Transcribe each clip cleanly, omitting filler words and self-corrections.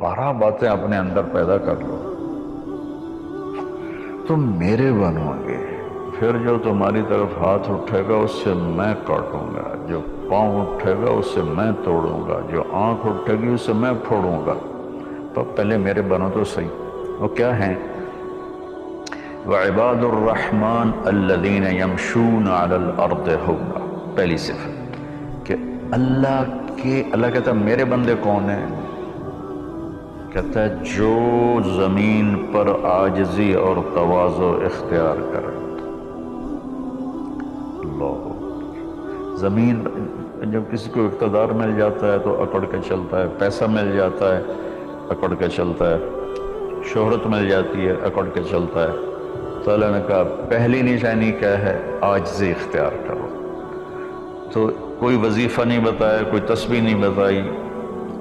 12 باتیں اپنے اندر پیدا کر لو، تم میرے بنو گے، پھر جو تمہاری طرف ہاتھ اٹھے گا اس سے میں کاٹوں گا، جو پاؤں اٹھے گا اس سے میں توڑوں گا، جو آنکھ اٹھے گی اس سے میں پھوڑوں گا، تو پہلے میرے بنو تو صحیح۔ وہ کیا ہیں؟ وعباد الرحمن الذین یمشون علی الارض ہونا، پہلی صفت کہ اللہ کہتا ہے میرے بندے کون ہیں؟ کہتا ہے جو زمین پر عاجزی اور تواضع اختیار کرے۔ اللہ، زمین جب کسی کو اقتدار مل جاتا ہے تو اکڑ کے چلتا ہے، پیسہ مل جاتا ہے اکڑ کے چلتا ہے، شہرت مل جاتی ہے اکڑ کے چلتا ہے۔ تو اللہ نے کہا پہلی نشانی کیا ہے؟ عاجزی اختیار کرو۔ تو کوئی وظیفہ نہیں بتایا، کوئی تسبیح نہیں بتائی،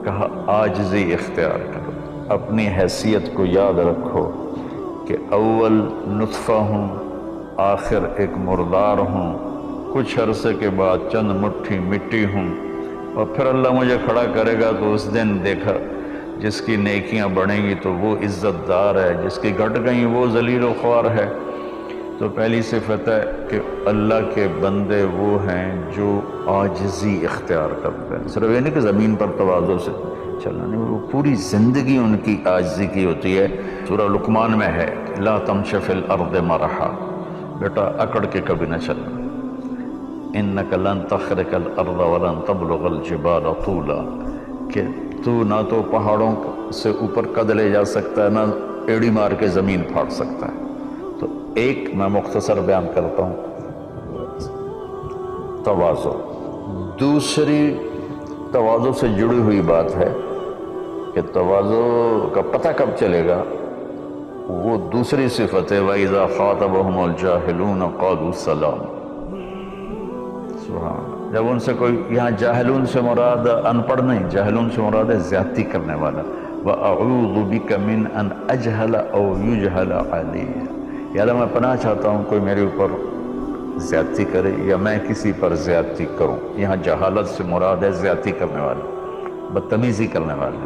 کہا عاجزی اختیار کرو، اپنی حیثیت کو یاد رکھو کہ اول نطفہ ہوں، آخر ایک مردار ہوں، کچھ عرصے کے بعد چند مٹھی مٹی ہوں، اور پھر اللہ مجھے کھڑا کرے گا تو اس دن دیکھا جس کی نیکیاں بڑھیں گی تو وہ عزت دار ہے، جس کی گھٹ گئیں وہ ذلیل و خوار ہے۔ تو پہلی صفت ہے کہ اللہ کے بندے وہ ہیں جو عاجزی اختیار کرتے ہیں، صرف یہ نہیں کہ زمین پر تواضع سے چلنا، نہیں، وہ پوری زندگی ان کی عاجزی کی ہوتی ہے۔ سورہ لقمان میں ہے لا تمش فی الارض مرحا، بیٹا اکڑ کے کبھی نہ چلنا، انک لن تخرق الارض ولن تبلغ الجبال طولا، کہ تو نہ تو پہاڑوں سے اوپر قد لے جا سکتا ہے، نہ ایڑی مار کے زمین پھاڑ سکتا ہے۔ تو ایک میں مختصر بیان کرتا ہوں، تواضع۔ دوسری تواضع سے جڑی ہوئی بات ہے کہ تواضع کا پتہ کب چلے گا؟ وہ دوسری صفت ہے وَإِذَا خَاطَبَهُمُ الْجَاهِلُونَ قَالُوا سَلَامًا۔ سبحان اللہ۔ جب ان سے کوئی، یہاں جاہلون سے مراد ان پڑھ نہیں، جاہلون سے مراد ہے زیادتی کرنے والا۔ وَأَعُوذُ بِكَ مِنْ أَنْ أَجْهَلَ أَوْ يُجْهَلَ عَلَيَّ، یا اللہ میں پناہ چاہتا ہوں کوئی میرے اوپر زیادتی کرے یا میں کسی پر زیادتی کروں۔ یہاں جہالت سے مراد ہے زیادتی کرنے والا، بدتمیزی کرنے والا۔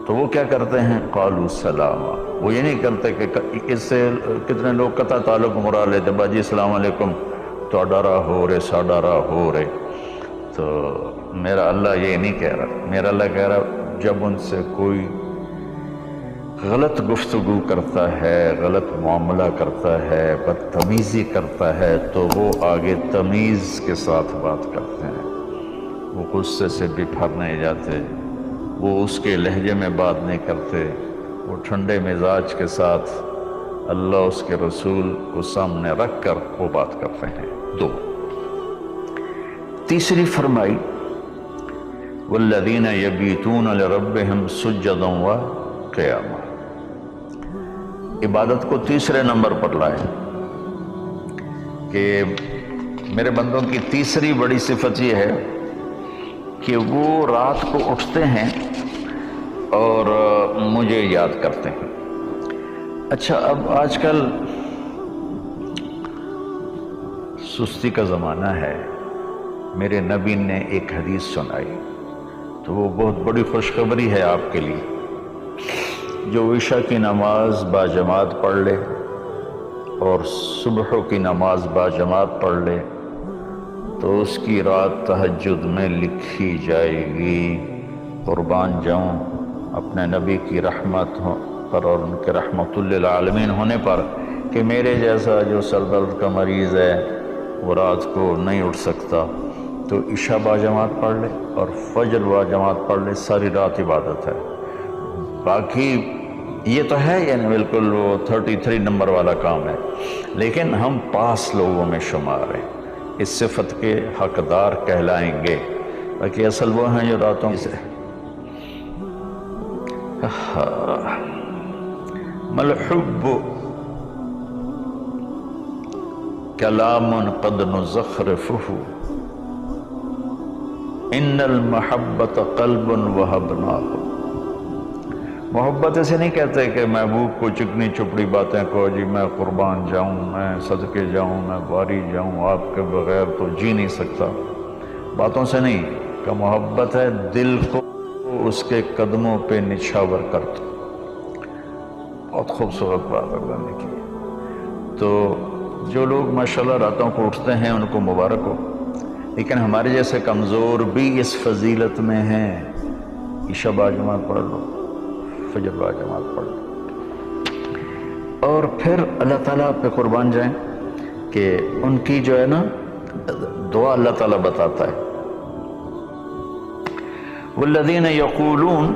تو وہ کیا کرتے ہیں؟ قالوا سلاما، وہ یہ نہیں کرتے کہ اس سے کتنے لوگ قطع تعلق مراد لیتے، باجی السلام علیکم، تو ڈرا ہو رہے سا ڈرا ہو رہے۔ تو میرا اللہ یہ نہیں کہہ رہا، میرا اللہ کہہ رہا جب ان سے کوئی غلط گفتگو کرتا ہے، غلط معاملہ کرتا ہے، بدتمیزی کرتا ہے، تو وہ آگے تمیز کے ساتھ بات کرتے ہیں، وہ غصے سے بپھر نہیں جاتے، وہ اس کے لہجے میں بات نہیں کرتے، وہ ٹھنڈے مزاج کے ساتھ اللہ اس کے رسول کو سامنے رکھ کر وہ بات کرتے ہیں۔ دو، تیسری فرمائی والذین یبیتون لربہم سجدا وقیاما، عبادت کو تیسرے نمبر پر لائے کہ میرے بندوں کی تیسری بڑی صفت یہ ہے کہ وہ رات کو اٹھتے ہیں اور مجھے یاد کرتے ہیں۔ اچھا، اب آج کل سستی کا زمانہ ہے، میرے نبی نے ایک حدیث سنائی تو وہ بہت بڑی خوشخبری ہے آپ کے لیے۔ جو عشاء کی نماز باجماعت پڑھ لے اور صبح کی نماز باجماعت پڑھ لے تو اس کی رات تہجد میں لکھی جائے گی۔ قربان جاؤں اپنے نبی کی رحمت پر اور ان کے رحمت للعالمین ہونے پر کہ میرے جیسا جو سر درد کا مریض ہے وہ رات کو نہیں اٹھ سکتا تو عشاء باجماعت پڑھ لے اور فجر باجماعت پڑھ لے، ساری رات عبادت ہے۔ باقی یہ تو ہے یعنی بالکل وہ 33 نمبر والا کام ہے، لیکن ہم پاس لوگوں میں شمار ہیں، اس صفت کے حقدار کہلائیں گے۔ باقی اصل وہ ہیں جو راتوں سے ملحب کلام قد نزخرفہ ان المحبت قلب وہبناہ۔ محبت اسے نہیں کہتے کہ محبوب کو چکنی چپڑی باتیں کہو، جی میں قربان جاؤں، میں صدقے جاؤں، میں باری جاؤں، آپ کے بغیر تو جی نہیں سکتا، باتوں سے نہیں، کہ محبت ہے دل کو اس کے قدموں پہ نچھاور کر دو۔ بہت خوبصورت بات اللہ نے کی۔ تو جو لوگ ماشاءاللہ راتوں کو اٹھتے ہیں ان کو مبارک ہو، لیکن ہمارے جیسے کمزور بھی اس فضیلت میں ہیں۔ عشاء باجماعت پڑھ لو، فجر باجماعت پڑھ لو، اور پھر اللہ تعالیٰ پہ قربان جائیں کہ ان کی جو ہے نا دعا اللہ تعالیٰ بتاتا ہے، والذین یقولون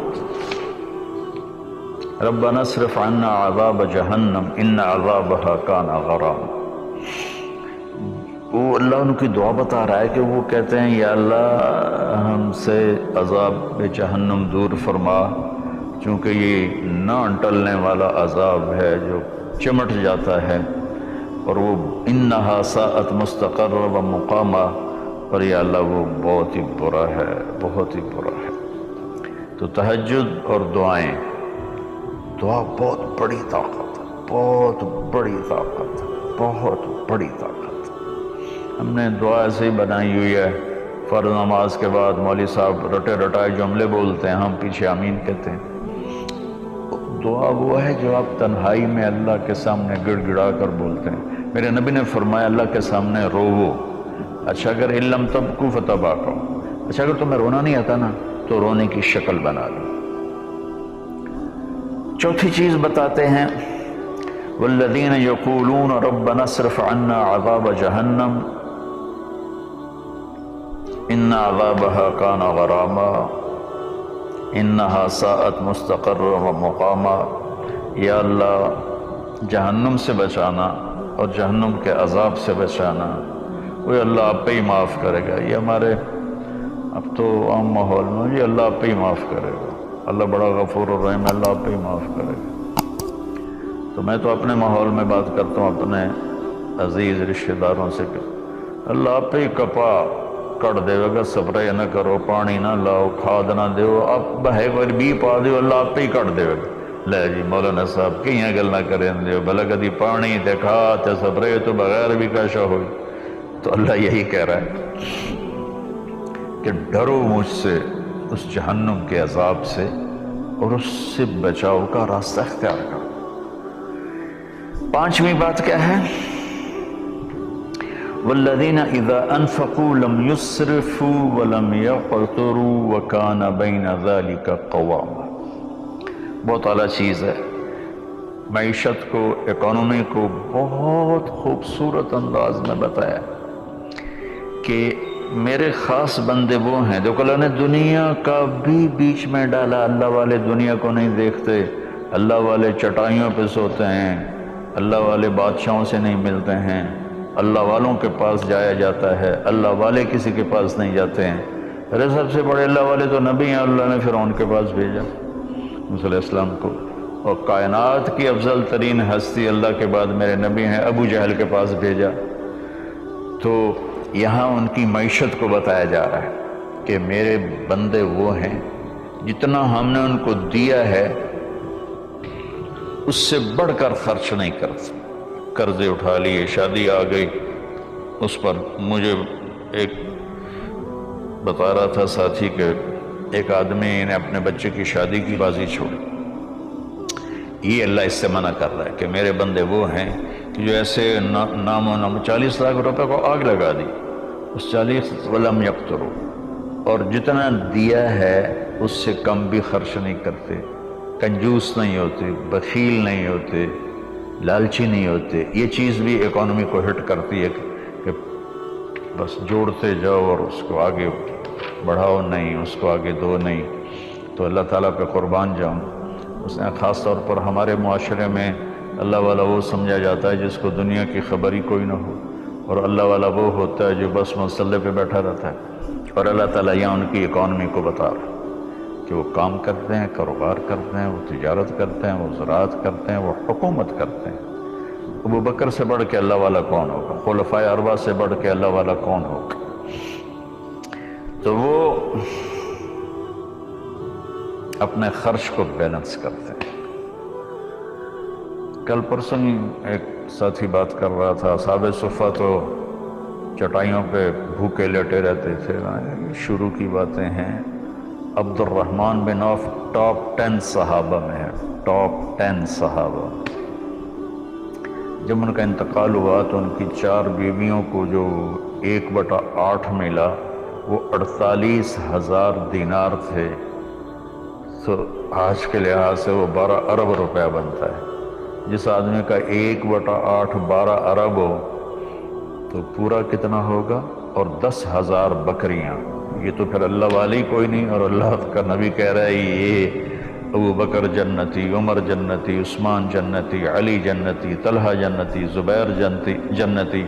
ربنا اصرف عنا عذاب جہنم ان عذابها کان غراما۔ وہ اللہ ان کی دعا بتا رہا ہے کہ وہ کہتے ہیں یا اللہ ہم سے عذاب جہنم دور فرما، چونکہ یہ نہ ٹلنے والا عذاب ہے جو چمٹ جاتا ہے، اور وہ انہا ساءت مستقرا و مقاما، اور یا اللہ وہ بہت ہی برا ہے، بہت ہی برا ہے۔ تو تہجد اور دعائیں، دعا بہت بڑی طاقت ہے، بہت بڑی طاقت ہے، بہت بڑی طاقت ہے۔ ہم نے دعا ایسے ہی بنائی ہوئی ہے، فرض نماز کے بعد مولوی صاحب رٹے رٹائے جملے بولتے ہیں، ہم پیچھے آمین کہتے ہیں۔ دعا وہ ہے جو آپ تنہائی میں اللہ کے سامنے گڑ گڑا کر بولتے ہیں۔ میرے نبی نے فرمایا اللہ کے سامنے روو، اچھا اگر علم تبکو فتباکو، اچھا اگر تمہیں رونا نہیں آتا نا تو رونے کی شکل بنا لو۔ چوتھی چیز بتاتے ہیں، والذین یقولون ربنا اصرف عنا عذاب جہنم ان عذابها کان غراما انہا ساءت مستقرا و مقاما۔ یا اللہ جہنم سے بچانا اور جہنم کے عذاب سے بچانا، وہ اللہ آپ پہ ہی معاف کرے گا۔ یہ ہمارے اب تو عام ماحول میں یہ اللہ آپ پہ ہی معاف کرے گا، اللہ بڑا غفور الرحیم، اللہ آپ پہ ہی معاف کرے گا۔ تو میں تو اپنے ماحول میں بات کرتا ہوں اپنے عزیز رشتہ داروں سے کہ اللہ آپ پہ ہی کپا کٹ دے گا، سپرے نہ کرو، پانی نہ لاؤ، کھاد نہ دیو، آپ بہے ور بھی پا دیو، اللہ آپ پہ ہی کٹ دے گا۔ لے جی مولانا صاحب کہیں گل نہ کریں دیو، بھلا کدی پانی تے کھاد تے سپرے تو بغیر بھی کیسا ہوئی۔ تو اللہ یہی کہہ رہا ہے کہ ڈرو مجھ سے اس جہنم کے عذاب سے اور اس سے بچاؤ کا راستہ اختیار کرو۔ پانچویں بات کیا ہے؟ والذین اذا انفقوا لم یسرفوا ولم یقتروا وکان بین ذلک قواما۔ بہت اعلیٰ چیز ہے، معیشت کو، اکانومی کو بہت خوبصورت انداز میں بتایا کہ میرے خاص بندے وہ ہیں، جو اللہ نے دنیا کا بھی بیچ میں ڈالا۔ اللہ والے دنیا کو نہیں دیکھتے، اللہ والے چٹائیوں پہ سوتے ہیں، اللہ والے بادشاہوں سے نہیں ملتے ہیں، اللہ والوں کے پاس جایا جاتا ہے، اللہ والے کسی کے پاس نہیں جاتے ہیں۔ ارے سب سے بڑے اللہ والے تو نبی ہیں، اللہ نے فرعون کے پاس بھیجا موسیٰ علیہ السلام کو، اور کائنات کی افضل ترین ہستی اللہ کے بعد میرے نبی ہیں، ابو جہل کے پاس بھیجا۔ تو یہاں ان کی معیشت کو بتایا جا رہا ہے کہ میرے بندے وہ ہیں جتنا ہم نے ان کو دیا ہے اس سے بڑھ کر خرچ نہیں کرتے۔ قرضے اٹھا لیے، شادی آ گئی، اس پر مجھے ایک بتا رہا تھا ساتھی کہ ایک آدمی نے اپنے بچے کی شادی کی بازی چھوڑی۔ یہ اللہ اس سے منع کر رہا ہے کہ میرے بندے وہ ہیں کہ جو ایسے نام و نام 40 لاکھ روپے کو آگ لگا دی، اس 40 ولم یقتروا، اور جتنا دیا ہے اس سے کم بھی خرچ نہیں کرتے، کنجوس نہیں ہوتے، بخیل نہیں ہوتے، لالچی نہیں ہوتے۔ یہ چیز بھی اکانومی کو ہٹ کرتی ہے کہ بس جوڑتے جاؤ اور اس کو آگے بڑھاؤ نہیں، اس کو آگے دو نہیں۔ تو اللہ تعالیٰ پہ قربان جاؤں، اس نے خاص طور پر ہمارے معاشرے میں اللہ والا وہ سمجھا جاتا ہے جس کو دنیا کی خبر ہی کوئی نہ ہو، اور اللہ والا وہ ہوتا ہے جو بس مسلح پہ بیٹھا رہتا ہے۔ اور اللہ تعالیٰ یہاں ان کی اکانومی کو بتا رہا ہے کہ وہ کام کرتے ہیں، کاروبار کرتے ہیں، وہ تجارت کرتے ہیں، وہ زراعت کرتے ہیں، وہ حکومت کرتے ہیں۔ ابو بکر سے بڑھ کے اللہ والا کون ہوگا؟ خلفائے اربعہ سے بڑھ کے اللہ والا کون ہوگا؟ تو وہ اپنے خرچ کو بیلنس کرتے ہیں۔ کل پرسوں ایک ساتھی بات کر رہا تھا، اصحاب صفہ تو چٹائیوں پہ بھوکے لیٹے رہتے تھے، شروع کی باتیں ہیں۔ عبد الرحمن بن عوف ٹاپ 10 صحابہ میں ہے، ٹاپ 10 صحابہ۔ جب ان کا انتقال ہوا تو ان کی 4 بیویوں کو جو 1/8 ملا وہ 48,000 دینار تھے، تو آج کے لحاظ سے وہ 12 ارب روپیہ بنتا ہے۔ جس آدمی کا 1/8 12 ارب ہو تو پورا کتنا ہوگا؟ اور 10,000 بکریاں، یہ تو پھر اللہ والی کوئی نہیں، اور اللہ کا نبی کہہ رہا ہے یہ ابو بکر جنتی، عمر جنتی، عثمان جنتی، علی جنتی، طلحہ جنتی، زبیر جنتی،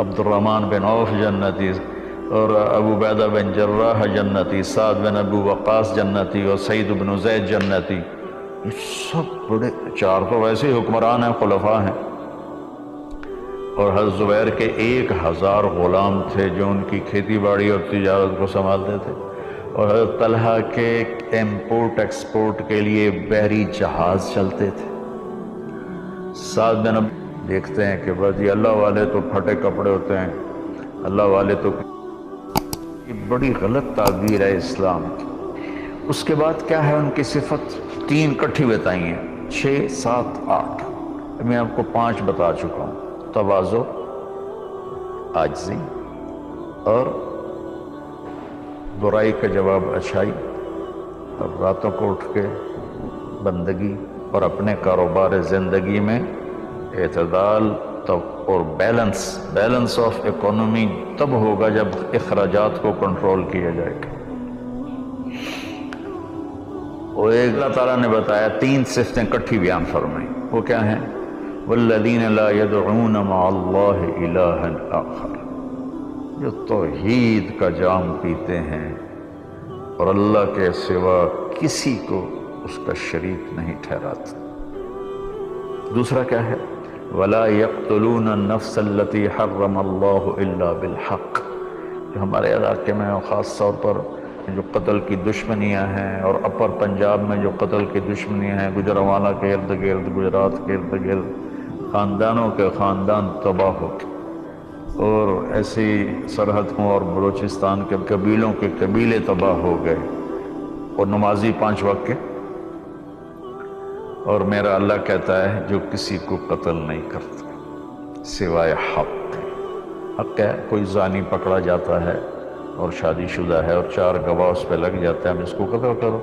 عبد الرحمن بن عوف جنتی، اور ابو عبیدہ بن جراح جنتی، سعد بن ابو وقاص جنتی، اور سعید بن زید جنتی۔ یہ سب بڑے، 4 تو ویسے ہی حکمران ہیں، خلفاء ہیں، اور حضرت زبیر کے 1000 غلام تھے جو ان کی کھیتی باڑی اور تجارت کو سنبھالتے تھے، اور حضرت طلحہ کے امپورٹ ایکسپورٹ کے لیے بحری جہاز چلتے تھے۔ سعد بن اب دیکھتے ہیں کہ بس یہ اللہ والے تو پھٹے کپڑے ہوتے ہیں، اللہ والے تو، یہ بڑی غلط تعبیر ہے اسلام کی۔ اس کے بعد کیا ہے ان کی صفت؟ 3 کٹھی بتائی ہیں، 6 7 8، میں آپ کو 5 بتا چکا ہوں۔ تواضع، عاجزی، اور برائی کا جواب اچھائی، اور راتوں کو اٹھ کے بندگی، اور اپنے کاروبار زندگی میں اعتدال اور بیلنس آف اکانومی تب ہوگا جب اخراجات کو کنٹرول کیا جائے گا۔ اور ایک اللہ تعالیٰ نے بتایا 3 صفتیں کٹھی بیان فرمائی، وہ کیا ہیں؟ والذین لا يدعون مع اللہ الہا آخر، جو توحید کا جام پیتے ہیں اور اللہ کے سوا کسی کو اس کا شریک نہیں ٹھہراتے۔ دوسرا کیا ہے؟ ولا يقتلون النفس التي حرم اللہ الا بالحق، جو ہمارے علاقے میں خاص طور پر جو قتل کی دشمنیاں ہیں، اور اپر پنجاب میں جو قتل کی دشمنیاں ہیں، گجرانوالہ کے ارد گرد، گجرات کے ارد گرد خاندانوں کے خاندان تباہ ہو، اور ایسی سرحدوں اور بلوچستان کے قبیلوں کے قبیلے تباہ ہو گئے، اور نمازی 5 وقت کے، اور میرا اللہ کہتا ہے جو کسی کو قتل نہیں کرتا سوائے حق۔ حق ہے، کوئی زانی پکڑا جاتا ہے اور شادی شدہ ہے اور 4 گواہ اس پہ لگ جاتے ہیں، اب اس کو قتل کرو۔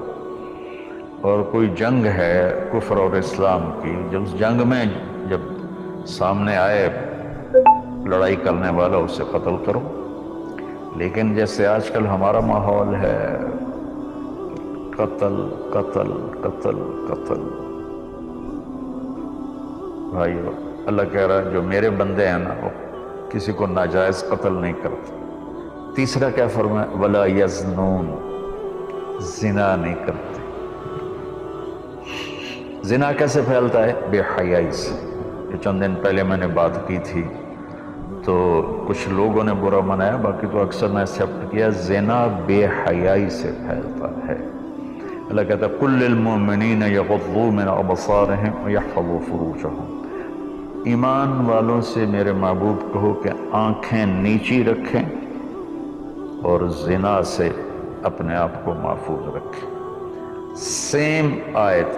اور کوئی جنگ ہے کفر اور اسلام کی، جب اس جنگ میں جب سامنے آئے لڑائی کرنے والا اسے قتل کرو۔ لیکن جیسے آج کل ہمارا ماحول ہے، قتل قتل قتل قتل، بھائیو اللہ کہہ رہا ہے جو میرے بندے ہیں نا وہ کسی کو ناجائز قتل نہیں کرتے۔ تیسرا کیا فرمایا؟ ولا یزنون، زنا نہیں کرتے۔ زنا کیسے پھیلتا ہے؟ بے حیائی سے۔ یہ چند دن پہلے میں نے بات کی تھی تو کچھ لوگوں نے برا منایا، باقی تو اکثر نے ایکسیپٹ کیا، زنا بے حیائی سے پھیلتا ہے۔ اللہ کہتا ہے قل للمؤمنین یغضوا من ابصارہم ویحفظوا فروجہم، ایمان والوں سے میرے محبوب کہو کہ آنکھیں نیچی رکھیں اور زنا سے اپنے آپ کو محفوظ رکھیں۔ سیم آیت